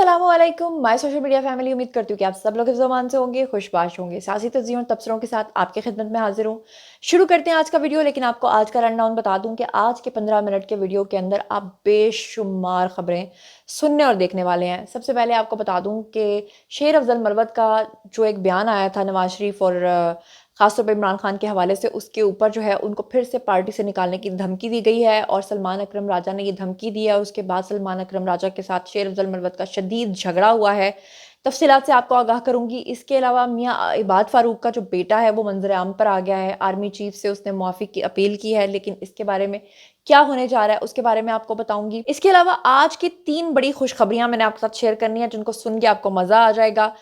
अस्सलामुअलैकुम my social media family. उम्मीद करती हूँ कि आप सब लोग इस ज़मान से होंगे, खुशबाश होंगे। सियासी तज्ज़ियों और तबसरों के साथ आपकी खिदमत में हाजिर हूँ। शुरू करते हैं आज का वीडियो, लेकिन आपको आज का रनडाउन बता दूँ कि आज के 15 मिनट के वीडियो के अंदर आप बेशुमार खबरें सुनने और देखने वाले हैं। सबसे पहले आपको बता दूँ कि शेर अफजल मरवत का जो एक बयान आया था नवाज शरीफ और ख़ासतौर पर इमरान खान के हवाले से, उसके ऊपर जो है उनको फिर से पार्टी से निकालने की धमकी दी गई है और सलमान अकरम राजा ने ये धमकी दी है। उसके बाद सलमान अकरम राजा के साथ शेर अफजल मरवत का शदीद झगड़ा हुआ है। तफसीलात से आपको आगाह करूंगी। इसके अलावा मियाँ इबाद फारूक का जो बेटा है वो मंजर आम पर आ गया है। आर्मी चीफ से उसने मुआफ़ी की अपील की है, लेकिन इसके बारे में क्या होने जा रहा है उसके बारे में आपको बताऊंगी। इसके अलावा आज की 3 बड़ी खुशखबरियां मैंने आपके साथ शेयर करनी है, जिनको सुन के आपको मज़ा आ जाएगा।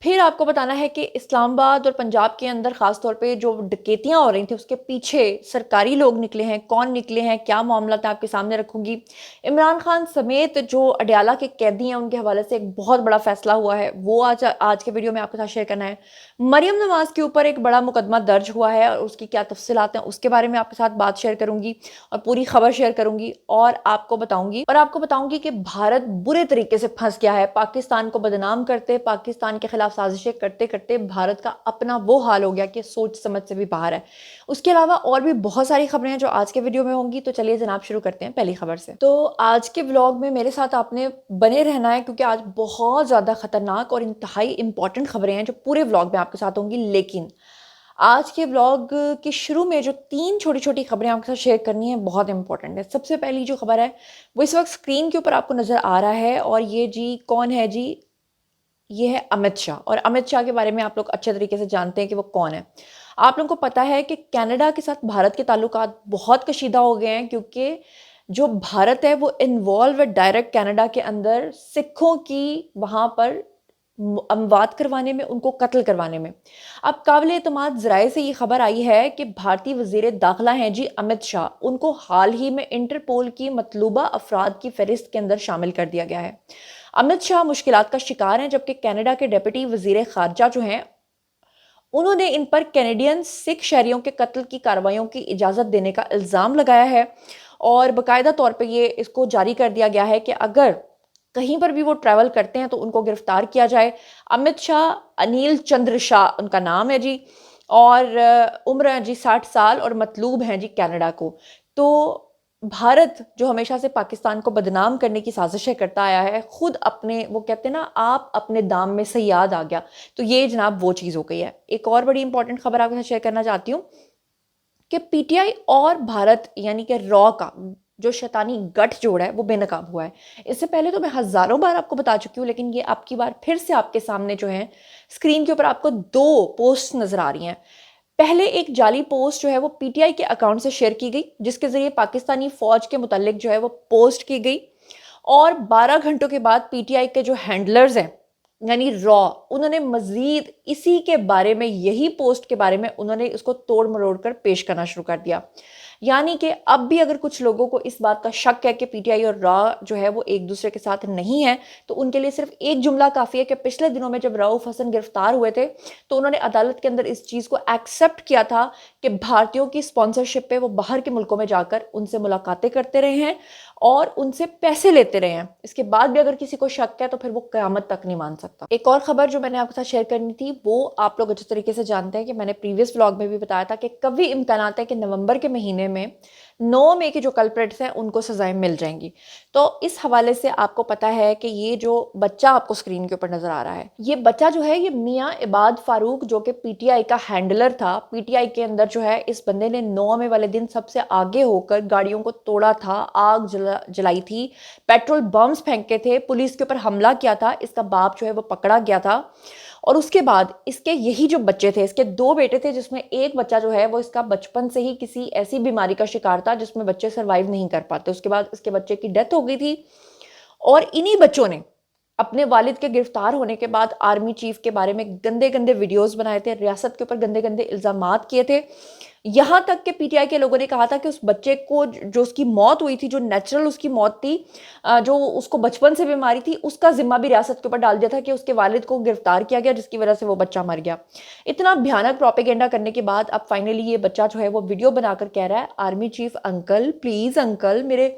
फिर आपको बताना है कि इस्लामाबाद और पंजाब के अंदर खास तौर पे जो डकैतियां हो रही थी उसके पीछे सरकारी लोग निकले हैं, कौन निकले हैं, क्या मामला था, आपके सामने रखूंगी। इमरान खान समेत जो अडयाला के कैदी हैं उनके हवाले से एक बहुत बड़ा फैसला हुआ है, वो आज के वीडियो में आपके साथ शेयर करना है। मरियम नवाज के ऊपर एक बड़ा मुकदमा दर्ज हुआ है और उसकी क्या तफसीलात हैं उसके बारे में आपके साथ बात शेयर करूंगी और पूरी खबर शेयर करूंगी और आपको बताऊंगी कि भारत बुरे तरीके से फंस गया है। पाकिस्तान को बदनाम करते, पाकिस्तान के खिलाफ साजिशें करते करते भारत का अपना वो हाल हो गया कि सोच समझ से भी बाहर है। उसके अलावा और भी बहुत सारी खबरें हैं जो आज के वीडियो में होंगी। तो चलिए जनाब शुरू करते हैं पहली खबर से। तो आज के व्लॉग में मेरे साथ आपने बने रहना है, क्योंकि आज बहुत ज्यादा खतरनाक और इंतहाई इंपॉर्टेंट खबरें हैं जो पूरे व्लॉग में आपके साथ होंगी। लेकिन आज के व्लॉग के शुरू में जो 3 छोटी छोटी खबरें आपके साथ शेयर करनी है बहुत इंपॉर्टेंट है। सबसे पहली जो खबर है वो इस वक्त स्क्रीन के ऊपर आपको नजर आ रहा है और ये जी कौन है जी, ये है अमित शाह। और अमित शाह के बारे में आप लोग अच्छे तरीके से जानते हैं कि वो कौन है। आप लोगों को पता है कि कनाडा के साथ भारत के ताल्लुकात बहुत कशीदा हो गए हैं, क्योंकि जो भारत है वो इन्वॉल्व है डायरेक्ट कनाडा के अंदर सिखों की वहां पर अमवात करवाने में, उनको कत्ल करवाने में। अब काबिल एतमाद ज़राए से ये खबर आई है कि भारतीय वज़ीर दाखिला हैं जी अमित शाह, उनको हाल ही में इंटरपोल की मतलूबा अफराद की फहरिस्त के अंदर शामिल कर दिया गया है। अमित शाह मुश्किलात का शिकार हैं, जबकि कनाडा के डिप्टी वज़ीर खारजा जो हैं उन्होंने इन पर कैनेडियन सिख शहरियों के कत्ल की कार्रवाइयों की इजाज़त देने का इल्ज़ाम लगाया है और बाकायदा तौर पर ये इसको जारी कर दिया गया है कि अगर कहीं पर भी वो ट्रैवल करते हैं तो उनको गिरफ्तार किया जाए। अमित शाह अनिल चंद्र शाह उनका नाम है जी, और उम्र है जी 60 साल और मतलूब हैं जी कनाडा को। तो भारत जो हमेशा से पाकिस्तान को बदनाम करने की साजिशें करता आया है, खुद अपने वो कहते हैं ना आप अपने दाम में से याद आ गया, तो ये जनाब वो चीज़ हो गई है। एक और बड़ी इंपॉर्टेंट खबर आपके साथ शेयर करना चाहती हूँ कि पीटीआई और भारत यानी कि रॉ का जो शैतानी गठजोड़ है वो बेनकाब हुआ है। इससे पहले तो मैं हजारों बार आपको बता चुकी हूँ, लेकिन ये आपकी बार फिर से आपके सामने जो है स्क्रीन के ऊपर आपको 2 पोस्ट नजर आ रही हैं। पहले एक जाली पोस्ट जो है वो पीटीआई के अकाउंट से शेयर की गई, जिसके जरिए पाकिस्तानी फौज के मुतालिक जो है वो पोस्ट की गई, और 12 घंटों के बाद पीटीआई के जो हैंडलर्स हैं यानी रॉ, उन्होंने मजीद इसी के बारे में, यही पोस्ट के बारे में उन्होंने इसको तोड़ मरोड़ कर पेश करना शुरू कर दिया। यानी कि अब भी अगर कुछ लोगों को इस बात का शक है कि पीटीआई और रॉ जो है वो एक दूसरे के साथ नहीं है, तो उनके लिए सिर्फ एक जुमला काफ़ी है कि पिछले दिनों में जब रऊफ हसन गिरफ्तार हुए थे तो उन्होंने अदालत के अंदर इस चीज़ को एक्सेप्ट किया था कि भारतीयों की स्पॉन्सरशिप पे वो बाहर के मुल्कों में जाकर उनसे मुलाकातें करते रहे हैं और उनसे पैसे लेते रहे हैं। इसके बाद भी अगर किसी को शक है तो फिर वो क़यामत तक नहीं मान सकता। एक और खबर जो मैंने आपके साथ शेयर करनी थी, वो आप लोग अच्छे तरीके से जानते हैं कि मैंने प्रीवियस व्लॉग में भी बताया था कि कभी इम्कान है कि नवंबर के महीने में 9 मई के जो कल्प्रेट्स हैं उनको सजाएं मिल जाएंगी। तो इस हवाले से आपको पता है कि ये जो बच्चा आपको स्क्रीन के ऊपर नजर आ रहा है, ये बच्चा जो है ये मियाँ इबाद फारूक जो कि पीटीआई का हैंडलर था, पीटीआई के अंदर जो है इस बंदे ने 9 मई वाले दिन सबसे आगे होकर गाड़ियों को तोड़ा था, आग जलाई थी, पेट्रोल बम्स फेंके थे, पुलिस के ऊपर हमला किया था। इसका बाप जो है वो पकड़ा गया था और उसके बाद इसके यही जो बच्चे थे, इसके 2 बेटे थे, जिसमें एक बच्चा जो है वो इसका बचपन से ही किसी ऐसी बीमारी का शिकार था जिसमें बच्चे सरवाइव नहीं कर पाते। उसके बाद इसके बच्चे की डेथ हो गई थी और इन्हीं बच्चों ने अपने वालिद के गिरफ्तार होने के बाद आर्मी चीफ के बारे में गंदे गंदे वीडियोस बनाए थे, रियासत के ऊपर गंदे गंदे इल्जामात किए थे। यहां तक कि पीटीआई के लोगों ने कहा था कि उस बच्चे को जो उसकी मौत हुई थी, जो नेचुरल उसकी मौत थी, जो उसको बचपन से बीमारी थी, उसका जिम्मा भी रियासत के ऊपर डाल दिया था कि उसके वालिद को गिरफ्तार किया गया जिसकी वजह से वो बच्चा मर गया। इतना भयानक प्रोपेगेंडा करने के बाद अब फाइनली ये बच्चा जो है वो वीडियो बनाकर कह रहा है, army chief uncle please uncle, मेरे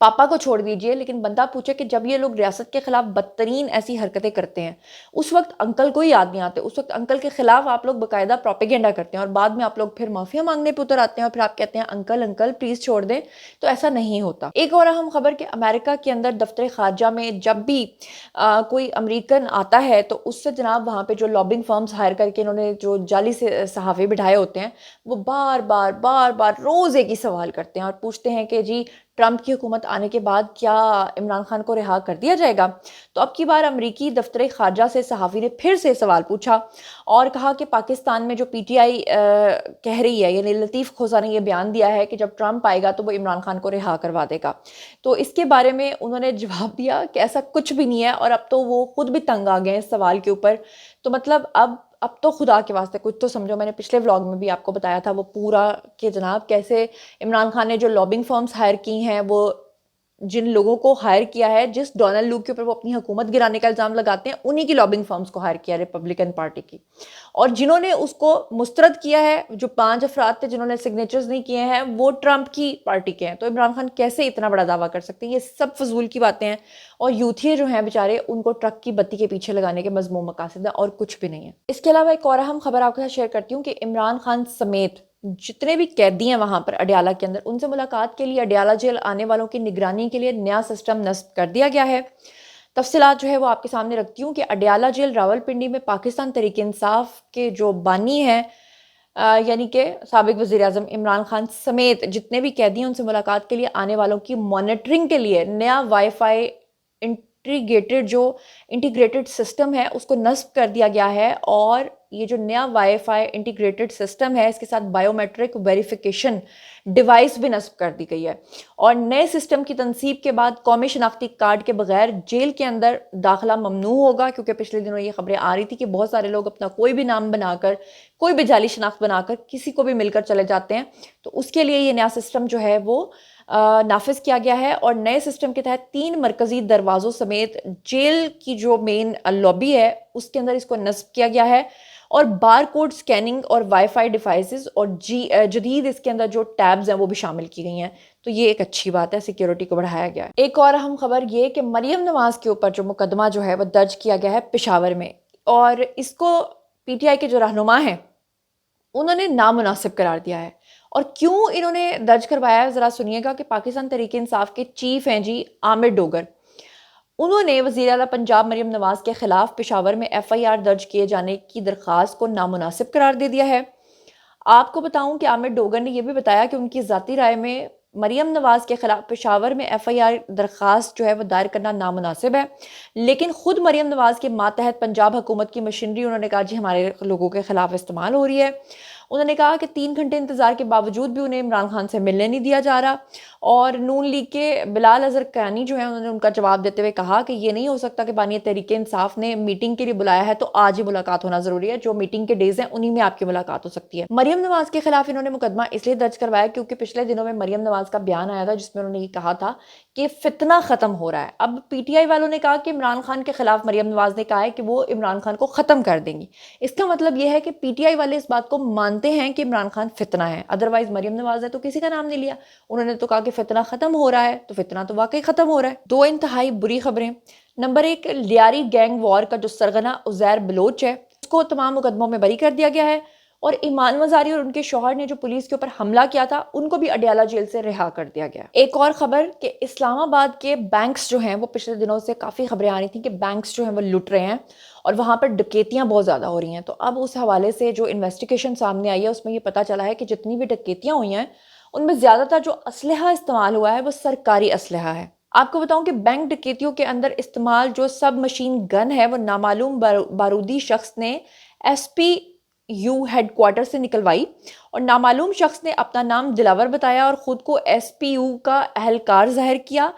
पापा को छोड़ दीजिए, लेकिन बंदा पूछे कि जब ये लोग रियासत के खिलाफ बदतरीन ऐसी हरकतें करते हैं, उस वक्त अंकल को ही याद नहीं आते, उस वक्त अंकल के खिलाफ आप लोग बाकायदा प्रोपेगेंडा करते हैं और बाद में आप लोग फिर माफिया मांगने पे उतर आते हैं और फिर आप कहते हैं अंकल अंकल प्लीज छोड़ दें। तो ऐसा नहीं होता। एक और अहम खबर कि अमेरिका के अंदर दफ्तर खारजा में जब भी कोई अमेरिकन आता है तो उससे जनाब वहाँ पे जो लॉबिंग फर्म्स हायर करके इन्होंने जो जाली से सहाफ़ी बिठाए होते हैं, वो बार बार रोज़ एक ही सवाल करते हैं और पूछते हैं कि जी ट्रंप की हुकूमत आने के बाद क्या इमरान खान को रिहा कर दिया जाएगा। तो अब की बार अमरीकी दफ्तर खारजा से सहाफ़ी ने फिर से सवाल पूछा और कहा कि पाकिस्तान में जो पीटीआई कह रही है, यानी लतीफ़ खोसा ने यह बयान दिया है कि जब ट्रंप आएगा तो वो इमरान खान को रिहा करवा देगा। तो इसके बारे में उन्होंने जवाब दिया कि ऐसा कुछ भी नहीं है और अब तो वो खुद भी तंग आ गए हैं इस सवाल के ऊपर। तो मतलब अब तो खुदा के वास्ते कुछ तो समझो। मैंने पिछले व्लॉग में भी आपको बताया था वो पूरा कि जनाब कैसे इमरान खान ने जो लॉबिंग फर्म्स हायर की हैं, वो जिन लोगों को हायर किया है, जिस डोनाल्ड लू के ऊपर वो अपनी हुकूमत गिराने का इल्ज़ाम लगाते हैं, उन्हीं की लॉबिंग फर्म्स को हायर किया रिपब्लिकन पार्टी की। और जिन्होंने उसको मुस्तरद किया है, जो 5 अफराद थे जिन्होंने सिग्नेचर्स नहीं किए हैं, वो ट्रंप की पार्टी के हैं। तो इमरान खान कैसे इतना बड़ा दावा कर सकते हैं? ये सब फजूल की बातें हैं और यूथिये जो हैं बेचारे, उनको ट्रक की बत्ती के पीछे लगाने के मजमूम मकासद है और कुछ भी नहीं है। इसके अलावा एक और अहम खबर आपके साथ शेयर करती हूँ कि इमरान खान समेत जितने भी कैदी हैं वहाँ पर अडयाला के अंदर, उनसे मुलाकात के लिए अडयाला जेल आने वालों की निगरानी के लिए नया सिस्टम नस्ब कर दिया गया है। तफसीलात जो है वो आपके सामने रखती हूँ कि अडयाला जेल रावलपिंडी में पाकिस्तान तहरीक इंसाफ के जो बानी हैं, यानी कि साबिक वज़ीर-ए-आज़म इमरान खान समेत जितने भी कैदी हैं, उनसे मुलाकात के लिए आने वालों की मॉनिटरिंग के लिए नया वाईफाई इंटीग्रेटेड सिस्टम है उसको नस्ब कर दिया गया है। और ये जो नया वाईफाई इंटीग्रेटेड सिस्टम है, इसके साथ बायोमेट्रिक वेरिफिकेशन डिवाइस भी नस्ब कर दी गई है। और नए सिस्टम की तनसीब के बाद कौमी शनाख्ती कार्ड के बगैर जेल के अंदर दाखिला ममनू होगा, क्योंकि पिछले दिनों ये खबरें आ रही थी कि बहुत सारे लोग अपना कोई भी नाम बनाकर, कोई भी जाली शनाख्त बनाकर किसी को भी मिलकर चले जाते हैं। तो उसके लिए ये नया सिस्टम जो है वो नाफिज किया गया है। और नए सिस्टम के तहत 3 मरकजी दरवाज़ों समेत जेल की जो मेन लॉबी है उसके अंदर इसको नस्ब किया गया है। और बार कोड स्कैनिंग और वाईफाई डिवाइसेस और जदीद इसके अंदर जो टैब्स हैं वो भी शामिल की गई हैं। तो ये एक अच्छी बात है, सिक्योरिटी को बढ़ाया गया है। एक और अहम खबर ये कि मरियम नवाज के ऊपर जो मुकदमा जो है वो दर्ज किया गया है पेशावर में, और इसको पीटीआई के जो रहनुमा हैं उन्होंने नामुनासिब करार दिया है। और क्यों इन्होंने दर्ज करवाया है ज़रा सुनिएगा कि पाकिस्तान तहरीक इंसाफ के चीफ हैं जी आमिर डोगर, उन्होंने वज़ीर आला पंजाब मरियम नवाज के खिलाफ पेशावर में एफआईआर दर्ज किए जाने की दरख्वास्त को नामुनासिब करार दे दिया है। आपको बताऊं कि आमिर डोगर ने यह भी बताया कि उनकी ज़ाती राय में मरियम नवाज के खिलाफ पेशावर में एफआईआर दरख्वास्त जो है वो दायर करना नामुनासिब है, लेकिन खुद मरियम नवाज के मातहत पंजाब हुकूमत की मशीनरी उन्होंने कहा जी हमारे लोगों के खिलाफ इस्तेमाल हो रही है। उन्होंने कहा कि 3 घंटे इंतजार के बावजूद भी उन्हें इमरान खान से मिलने नहीं दिया जा रहा। और नून लीग के बिलाल अजहर कानी जो है उन्होंने उनका जवाब देते हुए कहा कि ये नहीं हो सकता कि बानी तहरीक इंसाफ ने मीटिंग के लिए बुलाया है तो आज ही मुलाकात होना जरूरी है, जो मीटिंग के डेज हैं उन्हीं में आपकी मुलाकात हो सकती है। मरियम नवाज के खिलाफ इन्होंने मुकदमा इसलिए दर्ज करवाया क्योंकि पिछले दिनों में मरियम नवाज का बयान आया था जिसमें उन्होंने ये कहा था कि फितना खत्म हो रहा है। अब पीटीआई वालों ने कहा कि इमरान खान के खिलाफ मरियम नवाज ने कहा है कि वो इमरान खान को खत्म कर देंगी। इसका मतलब यह है कि पीटीआई वाले इस बात को मानते हैं कि इमरान खान फितना है, अदरवाइज मरियम नवाज ने तो किसी का नाम नहीं लिया। उन्होंने तो कहा कि फितना खत्म हो रहा है, तो फितना तो वाकई खत्म हो रहा है। 2 इंतहाई बुरी खबरें। नंबर 1, लियारी गैंग वॉर का जो सरगना उजैर बलोच है उसको तमाम मुकदमों में बरी कर दिया गया है। और ईमान वजारी और उनके शौहर ने जो पुलिस के ऊपर हमला किया था उनको भी अडयाला जेल से रिहा कर दिया गया। एक और खबर कि इस्लामाबाद के बैंक्स जो हैं वो पिछले दिनों से काफ़ी खबरें आ रही थी कि बैंक्स जो हैं वो लुट रहे हैं और वहाँ पर डकैतियाँ बहुत ज़्यादा हो रही हैं। तो अब उस हवाले से जो इन्वेस्टिगेशन सामने आई है उसमें ये पता चला है कि जितनी भी डकैतियाँ हुई हैं उनमें ज़्यादातर जो असलहा इस्तेमाल हुआ है वो सरकारी असलहा है। आपको बताऊं कि बैंक डकैतियों के अंदर इस्तेमाल जो सब मशीन गन है वो नामालूम बारूदी शख्स ने एसपीयू हेडक्वार्टर से निकलवाई। और नामालूम शख्स ने अपना नाम दिलावर बताया और ख़ुद को एसपीयू का अहलकार जाहिर किया।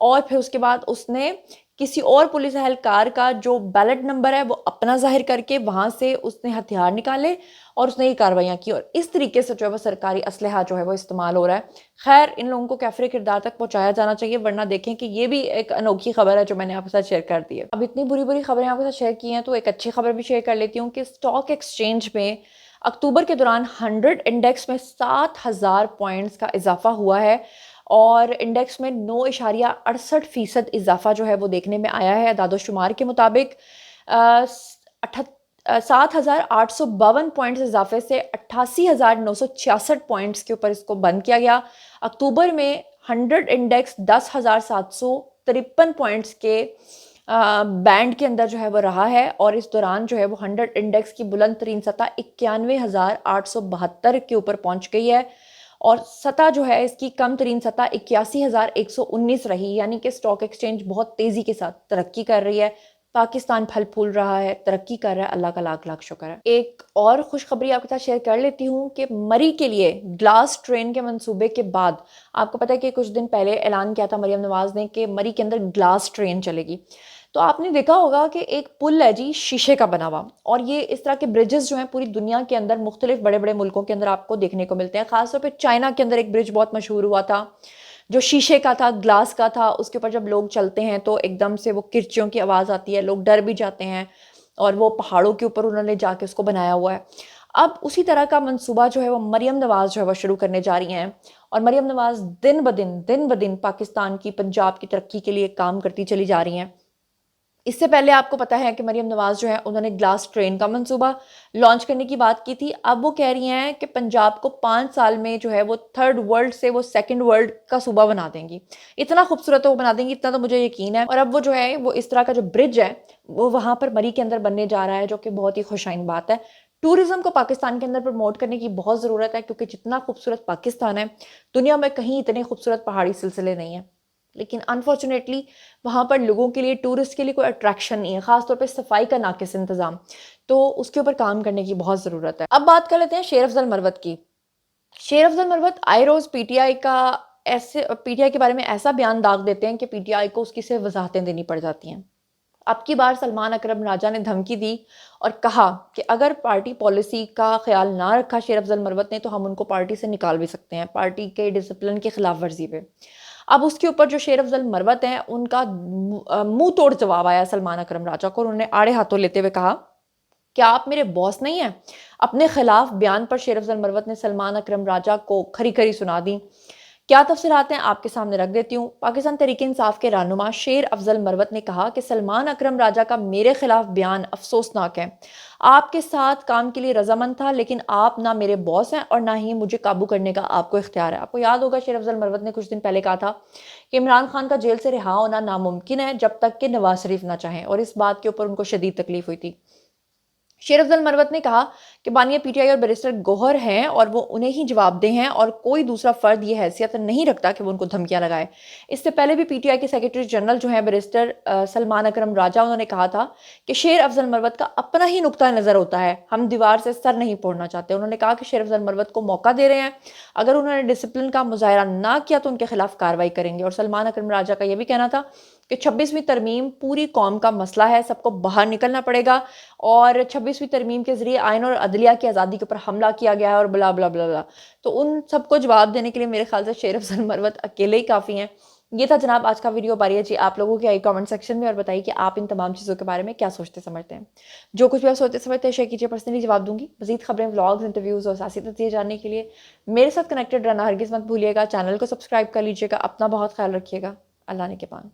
और फिर उसके बाद उसने किसी और पुलिस अहलकार का जो बैलेट नंबर है वो अपना जाहिर करके वहाँ से उसने हथियार निकाले और उसने ये कार्रवाइयाँ की। और इस तरीके से जो है वो सरकारी असलहा जो है वो इस्तेमाल हो रहा है। खैर इन लोगों को कैफरे किरदार तक पहुँचाया जाना चाहिए, वरना देखें कि ये भी एक अनोखी खबर है जो मैंने आपके साथ शेयर कर दी है। अब इतनी बुरी बुरी खबरें आपके साथ शेयर की हैं तो एक अच्छी खबर भी शेयर कर लेती हूँ कि स्टॉक एक्सचेंज में अक्टूबर के दौरान 100 इंडेक्स में 7,000 पॉइंट्स का इजाफा हुआ है। اور इंडेक्स में 9.68% इजाफा जो है वो देखने में आया है। अदाद-ओ-शुमार के मुताबिक 7,852 पॉइंट्स इजाफे से 88,966 पॉइंट्स के ऊपर इसको बंद किया गया। अक्टूबर में 100 इंडेक्स 10,753 पॉइंट्स के बैंड के अंदर जो है वो रहा है, और इस दौरान जो है वो 100 इंडेक्स की बुलंद तरीन सतह 91,872 के ऊपर पहुंच गई है, और सतह जो है इसकी कम तरीन सतह 81,119 रही। यानी कि स्टॉक एक्सचेंज बहुत तेज़ी के साथ तरक्की कर रही है, पाकिस्तान फल फूल रहा है, तरक्की कर रहा है, अल्लाह का लाख लाख शुक्र है। एक और खुशखबरी आपके साथ शेयर कर लेती हूँ कि मरी के लिए ग्लास ट्रेन के मंसूबे के बाद आपको पता है कि कुछ दिन पहले ऐलान किया था मरियम नवाज़ ने कि मरी के अंदर ग्लास ट्रेन चलेगी। तो आपने देखा होगा कि एक पुल है जी शीशे का बना हुआ, और ये इस तरह के ब्रिजेस जो हैं पूरी दुनिया के अंदर मुख्तलिफ बड़े बड़े मुल्कों के अंदर आपको देखने को मिलते हैं। ख़ासतौर पर चाइना के अंदर एक ब्रिज बहुत मशहूर हुआ था जो शीशे का था, ग्लास का था। उसके ऊपर जब लोग चलते हैं तो एकदम से वो किरचियों की आवाज़ आती है, लोग डर भी जाते हैं, और वो पहाड़ों के ऊपर उन्होंने जाके उसको बनाया हुआ है। अब उसी तरह का मंसूबा जो है वो मरियम नवाज़ जो है वो शुरू करने जा रही हैं, और मरियम नवाज़ दिन ब दिन पाकिस्तान की, पंजाब की तरक्की के लिए काम करती चली जा रही हैं। इससे पहले आपको पता है कि मरियम नवाज़ जो है उन्होंने ग्लास ट्रेन का मंसूबा लॉन्च करने की बात की थी। अब वो कह रही हैं कि पंजाब को 5 साल में जो है वो थर्ड वर्ल्ड से वो सेकंड वर्ल्ड का सूबा बना देंगी। इतना खूबसूरत वो बना देंगी, इतना तो मुझे यकीन है। और अब वो जो है वो इस तरह का जो ब्रिज है वो वहाँ पर मरी के अंदर बनने जा रहा है, जो कि बहुत ही खुशाइन बात है। टूरिज्म को पाकिस्तान के अंदर प्रमोट करने की बहुत ज़रूरत है, क्योंकि जितना खूबसूरत पाकिस्तान है दुनिया में कहीं इतने खूबसूरत पहाड़ी सिलसिले नहीं हैं। लेकिन अनफॉर्चुनेटली वहाँ पर लोगों के लिए, टूरिस्ट के लिए कोई अट्रैक्शन नहीं है, ख़ासतौर पे सफाई का नाकिस इंतज़ाम। तो उसके ऊपर काम करने की बहुत ज़रूरत है। अब बात कर लेते हैं शेर अफजल मरवत की। शेर अफजल मरवत आए रोज़ पीटीआई का पीटीआई के बारे में ऐसा बयान दाग देते हैं कि पीटीआई को उसकी सिर्फ वजाहतें देनी पड़ जाती हैं। अब की बार सलमान अकरम राजा ने धमकी दी और कहा कि अगर पार्टी पॉलिसी का ख्याल ना रखा शेर अफजल मरवत ने तो हम उनको पार्टी से निकाल भी सकते हैं, पार्टी के डिसिप्लिन की खिलाफ वर्जी पे। अब उसके ऊपर जो शेर अफजल मरवत हैं उनका मुंह तोड़ जवाब आया सलमान अकरम राजा को। उन्होंने आड़े हाथों लेते हुए कहा, क्या आप मेरे बॉस नहीं हैं? अपने खिलाफ बयान पर शेर अफजल मरवत ने सलमान अकरम राजा को खरी खरी सुना दी। क्या तफसीलात हैं आपके सामने रख देती हूँ। पाकिस्तान तहरीक इंसाफ के रहनुमा शेर अफजल मरवत ने कहा कि सलमान अकरम राजा का मेरे खिलाफ बयान अफसोसनाक है। आपके साथ काम के लिए रजामंद था, लेकिन आप ना मेरे बॉस हैं और ना ही मुझे काबू करने का आपको इख्तियार है। आपको याद होगा शेर अफजल मरवत ने कुछ दिन पहले कहा था कि इमरान खान का जेल से रिहा होना नामुमकिन है जब तक कि नवाज शरीफ ना चाहें, और इस बात के ऊपर उनको शदीद तकलीफ हुई थी। शेर अफजल मरवत ने कहा कि बानिया पीटीआई और बैरिस्टर गौहर हैं और वो उन्हें ही जवाबदेह हैं, और कोई दूसरा फर्द ये हैसियत नहीं रखता कि वो उनको धमकियां लगाए। इससे पहले भी पीटीआई के सेक्रेटरी जनरल जो हैं बैरिस्टर सलमान अकरम राजा, उन्होंने कहा था कि शेर अफजल मरवत का अपना ही नुक्ता नज़र होता है, हम दीवार से सर नहीं फोड़ना चाहते। उन्होंने कहा कि शेर अफजल मरवत को मौका दे रहे हैं, अगर उन्होंने डिसिप्लिन का मुजाहरा ना किया तो उनके खिलाफ कार्रवाई करेंगे। और सलमान अकरम राजा का यह भी कहना था कि 26वीं तरमीम पूरी कौम का मसला है, सबको बाहर निकलना पड़ेगा, और 26वीं तरमीम के ज़रिए आइन और अदलिया की आज़ादी के ऊपर हमला किया गया है, और बला बला बला बला। तो उन सबको जवाब देने के लिए मेरे ख्याल से शेर अफजल मरवत अकेले ही काफ़ी हैं। ये था जनाब आज का वीडियो। बारी जी आप लोगों की आई कमेंट सेक्शन में, और बताइए कि आप इन तमाम चीज़ों के बारे में क्या सोचते समझते हैं। जो कुछ भी आप सोचते समझते हैं शेयर कीजिए, पर्सनली जवाब दूंगी। मज़ीद खबरें, व्लॉग्स, इंटरव्यूज़ और सियासी तथ्य जानने के लिए मेरे साथ कनेक्टेड रहना हरगिज़ मत भूलिएगा। चैनल को सब्सक्राइब कर लीजिएगा। अपना बहुत ख्याल रखिएगा। अल्लाह ने के पान।